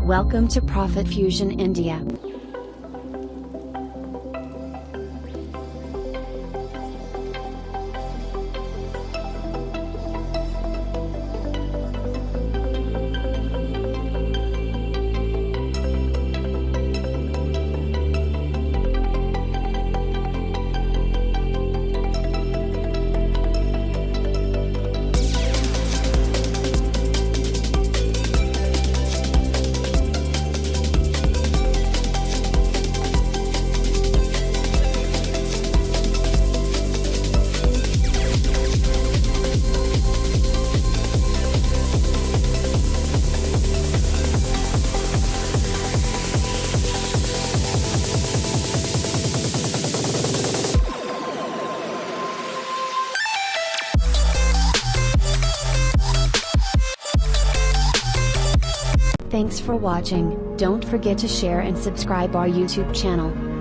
Welcome to Profit Fusion India. Thanks for watching. Don't forget to share and subscribe our YouTube channel.